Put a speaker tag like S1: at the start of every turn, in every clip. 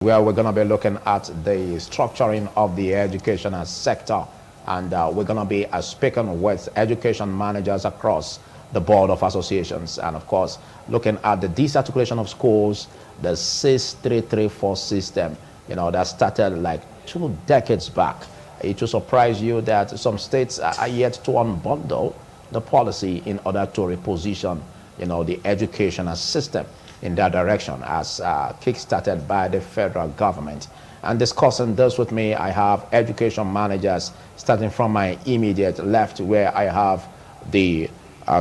S1: where we're going to be looking at the structuring of the educational sector, and we're going to be speaking with education managers across the board of associations, and of course looking at the disarticulation of schools, the 6334 system, that started like 2 decades back. It will surprise you that some states are yet to unbundle the policy in order to reposition the educational system in that direction, as kick-started by the federal government. And discussing this with me, I have education managers, starting from my immediate left, where I have the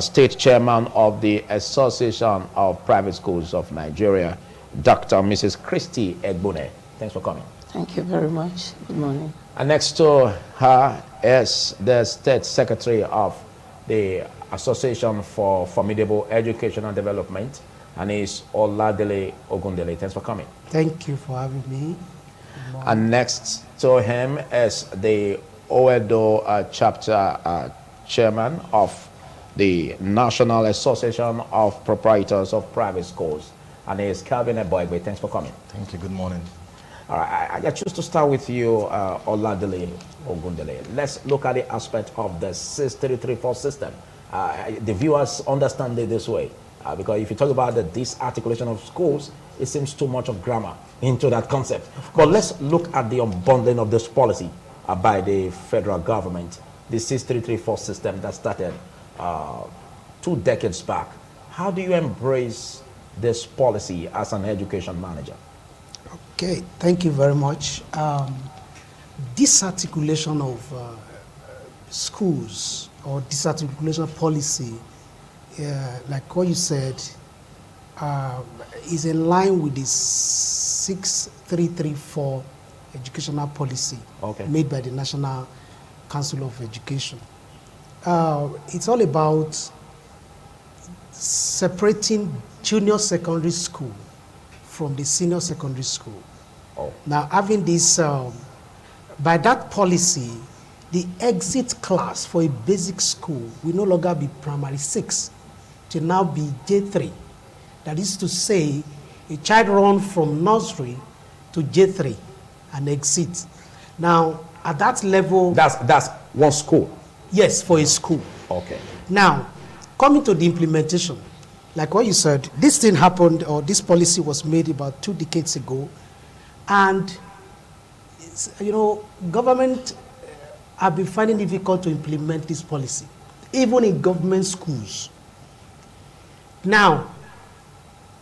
S1: state chairman of the Association of Private Schools of Nigeria, Dr. Mrs. Christy Egbune. Thanks for coming.
S2: Thank you very much. Good morning.
S1: And next to her is the state secretary of the Association for Formidable Education and Development, and is Oladele Ogundele. Thanks for coming.
S3: Thank you for having me.
S1: And next to him is the Oedo chapter chairman of the National Association of Proprietors of Private Schools, and is Calvin Eboigbe. Thanks for coming.
S4: Thank you. Good morning.
S1: All right, I choose to start with you, Oladele Ogundele. Let's look at the aspect of the 6334 system. The viewers understand it this way. Because if you talk about the disarticulation of schools, it seems too much of grammar into that concept. But let's look at the unbundling of this policy by the federal government, the 6334 system that started 2 decades back. How do you embrace this policy as an education manager?
S3: Okay, thank you very much. Disarticulation of schools or disarticulation policy, like what you said, is in line with the 6334 educational policy made by the National Council of Education. It's all about separating junior secondary school from the senior secondary school. Now, having this, by that policy, the exit class for a basic school will no longer be primary 6, to now be J3. That is to say, a child run from nursery to J3 and exit. Now, at that level...
S1: That's one school?
S3: Yes, for a school.
S1: Okay.
S3: Now, coming to the implementation, like what you said, this thing happened, or this policy was made about 2 decades ago, and, government have been finding it difficult to implement this policy, even in government schools. Now,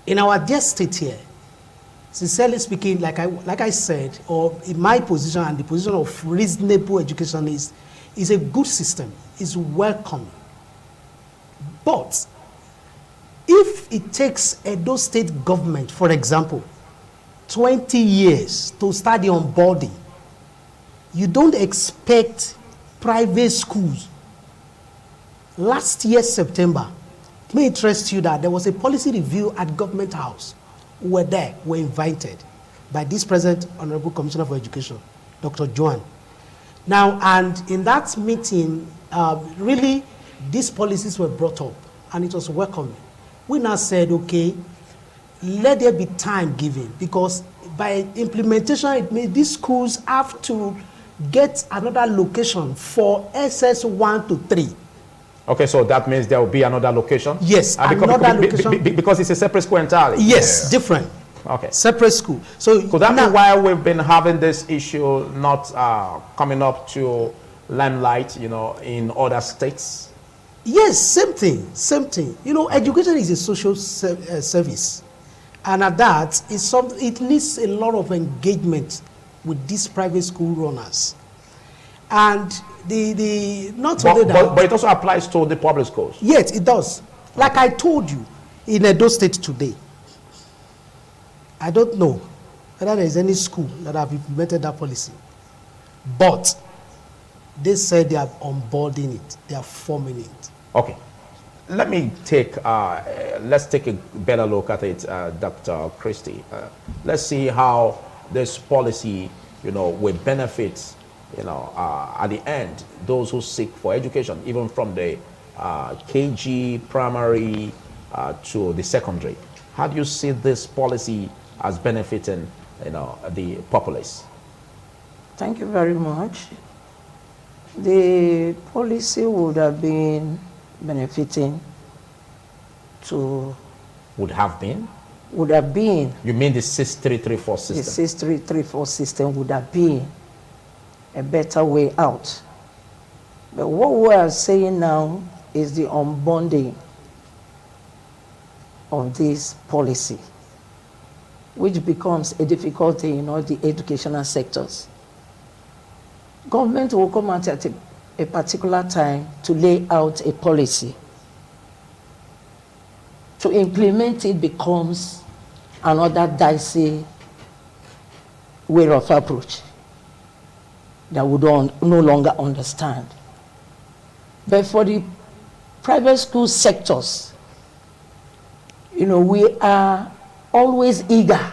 S3: in our dear state here, sincerely speaking, like I said, or in my position and the position of reasonable educationist, is a good system, is welcome. But if it takes Edo State government, for example, 20 years to start the onboarding, you don't expect private schools. Last year, September, it may interest you that there was a policy review at Government House. We were there, were invited by this present Honorable Commissioner for Education, Dr. Joan. Now, and in that meeting, really, these policies were brought up, and it was welcome. We now said, okay, let there be time given, because by implementation, it means these schools have to get another location for SS1 to 3.
S1: Okay, so that means there will be another location?
S3: Yes, another location.
S1: Because it's a separate school entirely?
S3: Yes, different.
S1: Okay.
S3: Separate school. So
S1: that means why we've been having this issue not coming up to limelight, in other states?
S3: Yes, same thing, same thing. Education is a social service. And at that, it needs a lot of engagement with these private school runners. And but it also applies to the public schools. Yes, it does. Like I told you, in Edo State today, I don't know whether there is any school that have implemented that policy, but they said they are onboarding it, they are forming it. Okay, let's take a better look at it, Dr. Christie. Let's see how this policy, will benefit at the end, those who seek for education, even from the KG, primary to the secondary. How do you see this policy as benefiting
S1: the populace?
S2: Thank you very much. The policy would have been benefiting to...
S1: Would have been?
S2: Would have been.
S1: You mean the 6334 system?
S2: The 6334 system would have been a better way out. But what we are saying now is the unbonding of this policy, which becomes a difficulty in all the educational sectors. Government will come out at a particular time to lay out a policy. To implement it becomes another dicey way of approach that we don't no longer understand. But for the private school sectors, we are always eager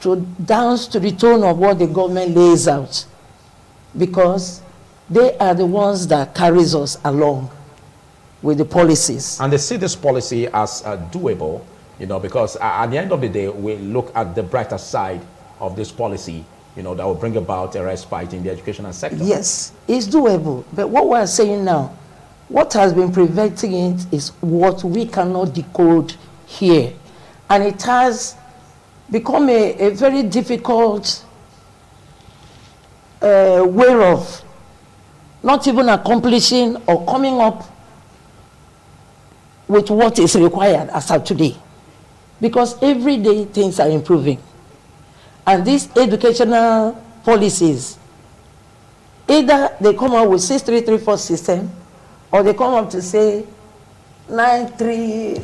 S2: to dance to the tone of what the government lays out, because they are the ones that carries us along with the policies.
S1: And they see this policy as doable, because at the end of the day, we look at the brighter side of this policy, that will bring about a respite in the educational sector.
S2: Yes, it's doable. But what we're saying now, what has been preventing it is what we cannot decode here. And it has become a very difficult way of not even accomplishing or coming up with what is required as of today. Because every day things are improving. And these educational policies, either they come up with 6334 system, or they come up to say 93,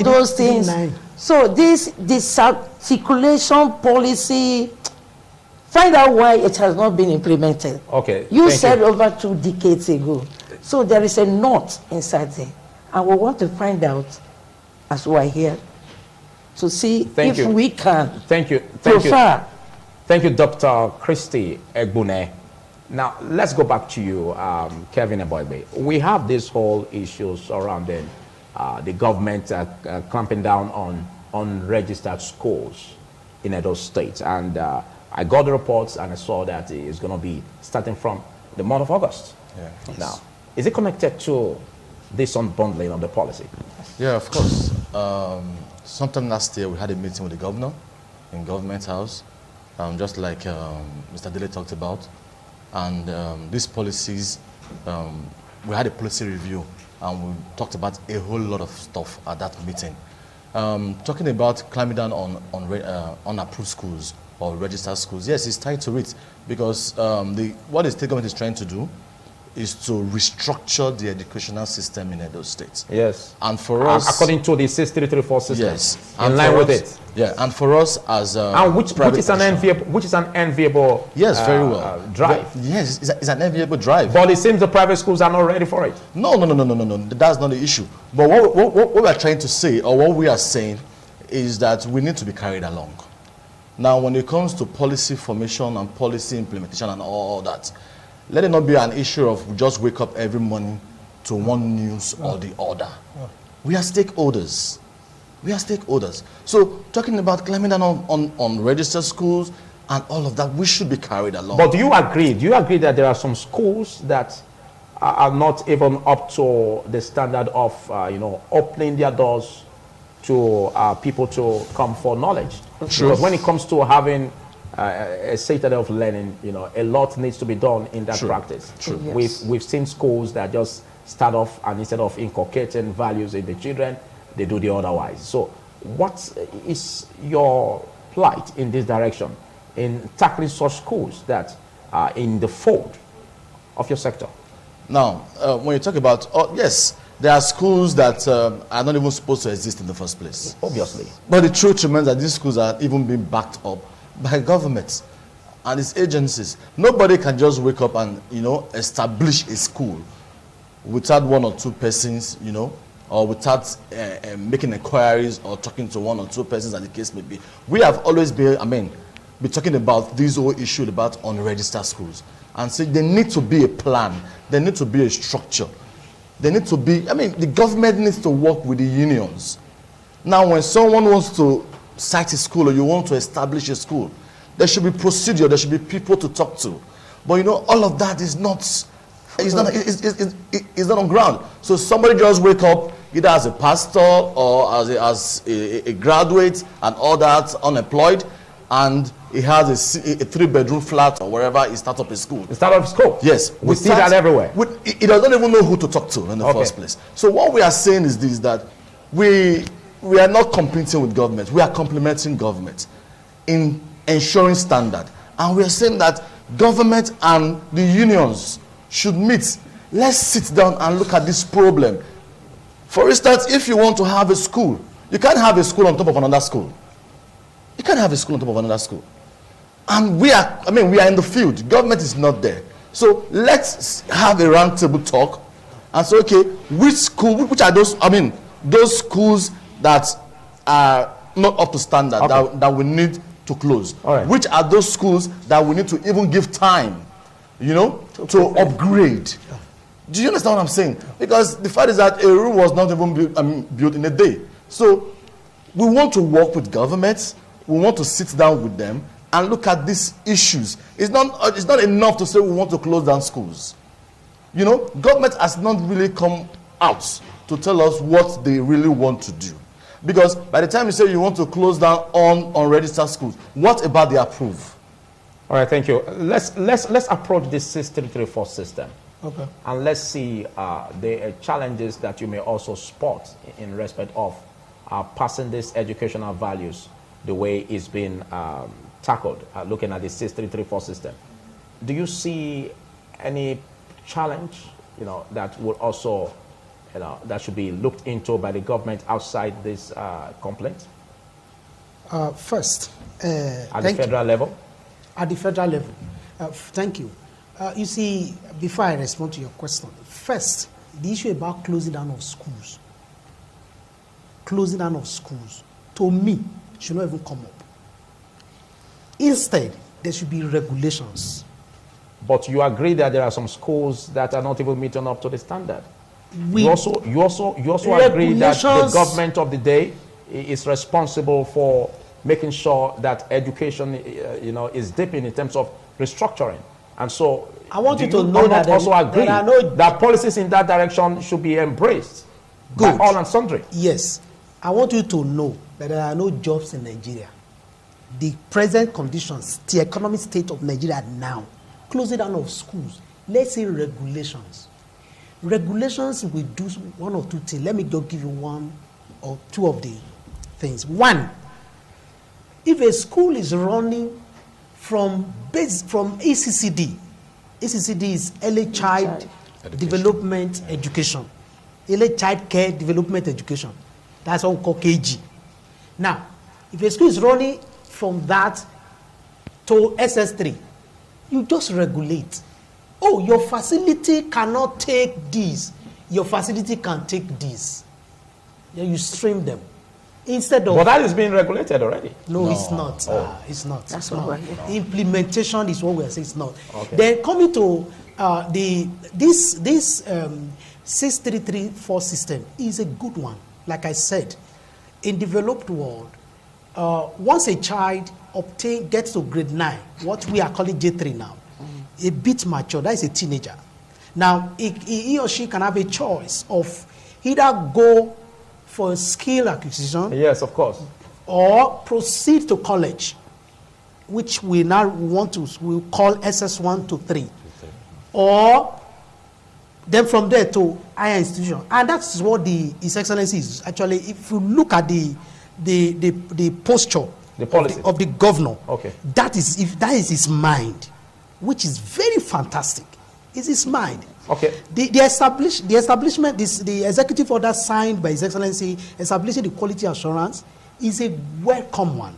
S2: those things. So this disarticulation policy, find out why it has not been implemented.
S1: Okay.
S2: You said over 2 decades ago. So there is a knot inside there. And we want to find out, as we are here, to see if we can.
S1: Thank you, Dr. Christy Egbune. Now, let's go back to you, Kevin Eboigbe. We have this whole issue surrounding the government clamping down on unregistered schools in Edo State. And I got the reports and I saw that it's going to be starting from the month of August.
S4: Yeah.
S1: Yes. Now, is it connected to this unbundling of the policy?
S4: Yeah, of course. Sometime last year, we had a meeting with the governor in Government House, just like Mr. Dele talked about. And these policies, we had a policy review, and we talked about a whole lot of stuff at that meeting. Talking about climbing down on unapproved schools or registered schools, yes, it's tied to it, because what the state government is trying to do is to restructure the educational system in Edo State.
S1: Yes.
S4: And for us,
S1: according to the 6334 system.
S4: Yes.
S1: In line with it.
S4: Yeah. And for us as
S1: and which is an enviable
S4: yes, very well
S1: drive.
S4: But yes, it's an enviable drive.
S1: But it seems the private schools are not ready for it.
S4: No. That's not the issue. But what we are trying to say, or what we are saying, is that we need to be carried along. Now, when it comes to policy formation and policy implementation and all that, let it not be an issue of we just wake up every morning to one news or the other. We are stakeholders. So talking about climbing down on registered schools and all of that, we should be carried along.
S1: But do you agree that there are some schools that are not even up to the standard of opening their doors to people to come for knowledge?
S4: True.
S1: Because when it comes to having a citadel of learning, a lot needs to be done in that practice.
S4: True.
S2: Yes.
S1: We've seen schools that just start off, and instead of inculcating values in the children, they do the otherwise. So what is your plight in this direction in tackling such schools that are in the fold of your sector?
S4: Now, when you talk about, yes, there are schools that are not even supposed to exist in the first place.
S1: Obviously.
S4: But the truth remains that these schools are even being backed up by governments and its agencies. Nobody can just wake up and, establish a school without one or two persons, or without making inquiries or talking to one or two persons, as the case may be. We have always been talking about this whole issue about unregistered schools, and say there needs to be a plan, there needs to be a structure, there needs to be, the government needs to work with the unions. Now, when someone wants to cite a school or you want to establish a school, there should be procedure, there should be people to talk to. But you know, all of that is not, it's not on ground. So somebody just wake up, either as a pastor or as a graduate and all that, unemployed, and he has a 3-bedroom flat or wherever he starts up a school.
S1: He starts up a school?
S4: Yes.
S1: We see that everywhere.
S4: He doesn't even know who to talk to in the first place. So what we are saying is this, that we are not competing with government. We are complementing government in ensuring standard. And we are saying that government and the unions should meet. Let's sit down and look at this problem. For instance, if you want to have a school, you can't have a school on top of another school. You can't have a school on top of another school. And we are in the field. Government is not there. So let's have a roundtable talk and say, okay, which are those, those schools that are not up to standard, okay, that we need to close.
S1: All right.
S4: Which are those schools that we need to even give time, to upgrade. Do you understand what I'm saying? Because the fact is that a room was not even built in a day. So we want to work with governments. We want to sit down with them and look at these issues. It's not enough to say we want to close down schools. Government has not really come out to tell us what they really want to do. Because by the time you say you want to close down unregistered schools, what about the approve?
S1: All right, thank you. Let's approach this 6334 system.
S3: Okay.
S1: And let's see the challenges that you may also spot in respect of passing these educational values the way it's been tackled, looking at the 6334 system. Do you see any challenge, that would also, that should be looked into by the government outside this complaint?
S3: First,
S1: at the federal level?
S3: At the federal level. Thank you. You see, before I respond to your question, first, the issue about closing down of schools. Closing down of schools, to me, should not even come up. Instead, there should be regulations.
S1: But you agree that there are some schools that are not even meeting up to the standard. You also agree that the government of the day is responsible for making sure that education, is deepened in terms of restructuring. And so,
S3: I want you to know that
S1: also agree that policies in that direction should be embraced by all and sundry.
S3: Yes, I want you to know that there are no jobs in Nigeria. The present conditions, the economic state of Nigeria now, closing down of schools, let's say regulations. Regulations will do one or two things. Let me just give you one or two of the things. One, if a school is running from ECCD, ECCD is Early Child Development Education, Early Child Care Development Education. That's what we call KG. Now, if a school is running from that to SS3, you just regulate. Oh, your facility cannot take this. Your facility can take this. Then you stream them. Instead of...
S1: But that is being regulated already.
S3: No, it's not. It's not.
S2: That's
S3: what
S2: we're here.
S3: Implementation is what we are saying. It's not.
S1: Okay.
S3: Then coming to this 6334 system is a good one. Like I said, in developed world, once a child gets to grade 9, what we are calling J3 now, a bit mature, that is a teenager. Now, he or she can have a choice of either go for skill acquisition.
S1: Yes, of course.
S3: Or proceed to college, which we now we'll call SS1 to 3. Or then from there to higher institution. And that's what His Excellency is. Actually, if you look at the posture
S1: the policy
S3: of the governor,
S1: okay,
S3: that is his mind, which is very fantastic. It's his mind.
S1: Okay.
S3: The establishment, the executive order signed by His Excellency establishing the quality assurance is a welcome one.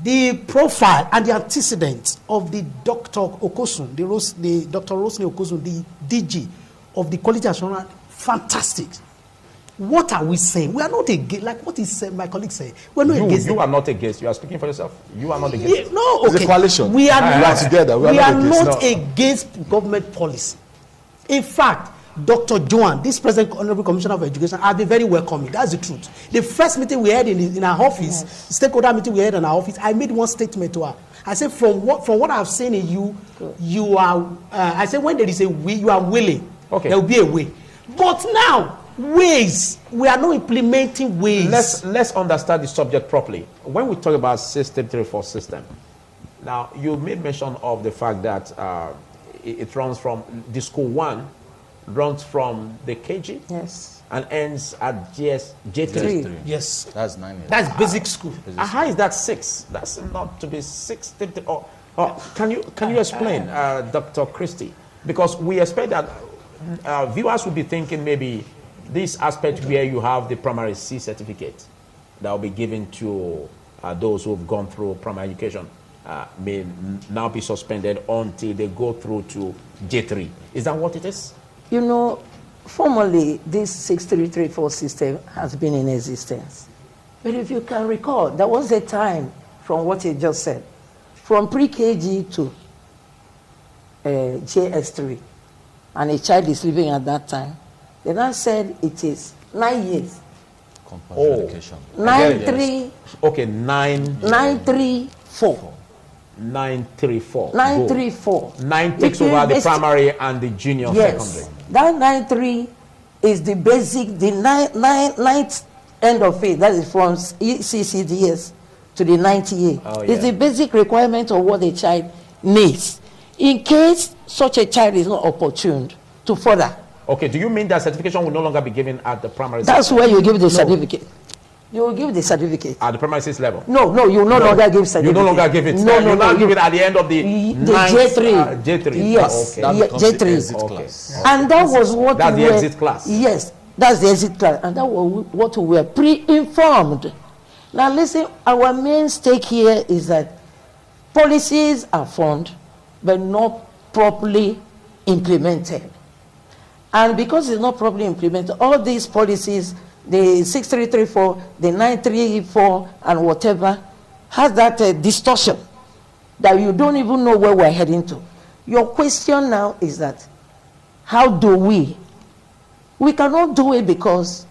S3: The profile and the antecedents of the Dr. Okosun, the Dr. Rosny Okosun, the DG of the quality assurance, fantastic. What are we saying? We are not against, like what is my colleague saying. We're not against.
S1: You are not against. You are speaking for yourself. You are not against.
S3: Yeah, no, okay.
S4: It's a coalition.
S3: We are
S4: together.
S3: We are not against government policy. In fact, Dr. Joan, this present Honorable Commissioner of Education, have been very welcoming. That's the truth. The first meeting we had in our office, stakeholder meeting we had in our office, I made one statement to her. I said, from what I've seen in you, you are, I said, when there is a way, you are willing.
S1: Okay.
S3: There will be a way. But now, ways, we are not implementing ways.
S1: Let's understand the subject properly. When we talk about system 3-4 system, now you made mention of the fact that it runs from the school 1, runs from the KG,
S2: Yes.
S1: and ends at J3.
S3: Yes.
S4: That's 9 years.
S3: That's basic school.
S1: How is that 6? That's not to be 6. Can you explain, Dr. Christie? Because we expect that viewers will be thinking maybe this aspect where you have the primary C certificate that will be given to those who have gone through primary education may now be suspended until they go through to J3. Is that what it is?
S2: You know, formally, this 6334 system has been in existence. But if you can recall, there was a time, from what you just said, from pre-KG to JS3, and a child is living at that time, they now said it is 9 years.
S4: Compulsory education.
S2: 9-3.
S1: Okay, 9.
S2: 9-3-4.
S1: 9-3-4.
S2: 9-3-4.
S1: 9 takes over the primary and the junior secondary.
S2: That 9-3 is the basic, the ninth end of it. That is from CCDS to the 90 year.
S1: Oh,
S2: It's the basic requirement of what a child needs. In case such a child is not opportune to further.
S1: Okay, do you mean that certification will no longer be given at the primary?
S2: That's where you give the certificate. You will give the certificate.
S1: At the primary 6 level?
S2: No, you no longer give certificate.
S1: You no longer give it.
S2: No,
S1: you now give it at the end of the
S2: J3.
S1: J3.
S2: Yes,
S1: Okay.
S4: That becomes
S2: J3.
S4: the exit
S1: Okay.
S4: class.
S2: And that was what
S1: That's
S2: we
S1: the
S2: were,
S1: exit class.
S2: Yes, that's the exit class. And that was what we were pre-informed. Now listen, our main stake here is that policies are formed, but not properly implemented. And because it's not properly implemented, all these policies, the 6334, the 934, and whatever, has that distortion that you don't even know where we're heading to. Your question now is that, how do we? We cannot do it because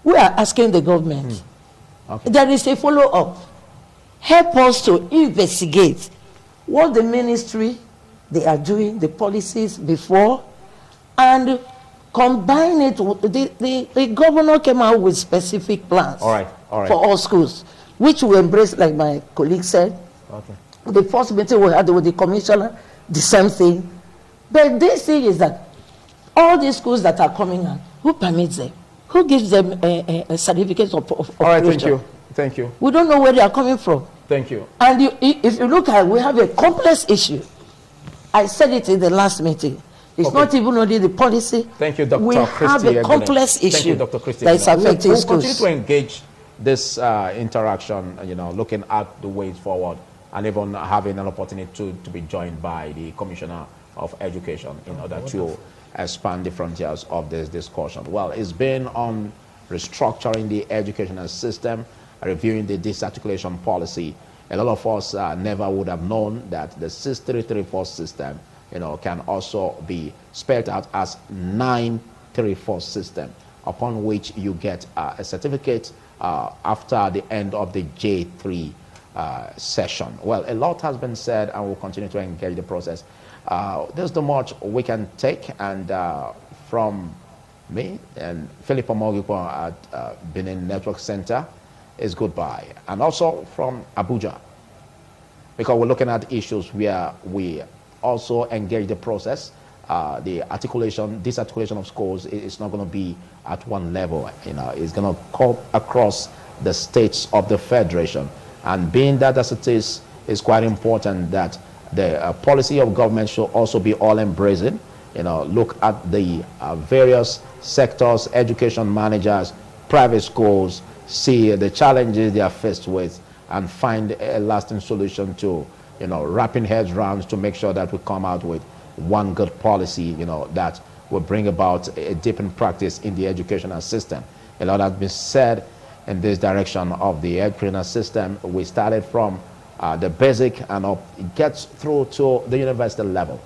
S2: we are asking the government.
S1: Okay.
S2: There is a follow-up. Help us to investigate what the ministry, they are doing, the policies before, and combine it with the governor came out with specific plans
S1: All right.
S2: for all schools, which we embrace, like my colleague said.
S1: Okay.
S2: The first meeting we had with the commissioner, the same thing. But this thing is that all these schools that are coming out, who permits them? Who gives them a certificate of
S1: All right, thank
S2: operation?
S1: you. Thank you.
S2: We don't know where they are coming from.
S1: Thank you.
S2: And if you look at it, we have a complex issue. I said it in the last meeting. It's
S1: Okay.
S2: not even only the policy.
S1: Thank you, Dr.
S2: We
S1: Christie.
S2: have a complex issue
S1: Thank you, Dr. Christie.
S2: that is affecting
S1: we'll
S2: schools.
S1: continue to engage this interaction, looking at the ways forward and even having an opportunity to be joined by the Commissioner of Education in order to expand the frontiers of this discussion. Well, it's been on restructuring the educational system, reviewing the disarticulation policy. A lot of us never would have known that the 6334 system can also be spelled out as 934 system, upon which you get a certificate after the end of the J3 session. Well, a lot has been said, and we'll continue to engage the process. There's the much we can take, and from me and Philip Omogipo at Benin Network Center is goodbye. And also from Abuja, because we're looking at issues where we also engage the process. The disarticulation of schools is not going to be at one level. It's going to come across the states of the federation. And being that as it is quite important that the policy of government should also be all-embracing. Look at the various sectors, education managers, private schools, see the challenges they are faced with, and find a lasting solution to, wrapping heads around to make sure that we come out with one good policy, that will bring about a different practice in the educational system. A lot has been said in this direction of the educational system. We started from the basic and up, it gets through to the university level.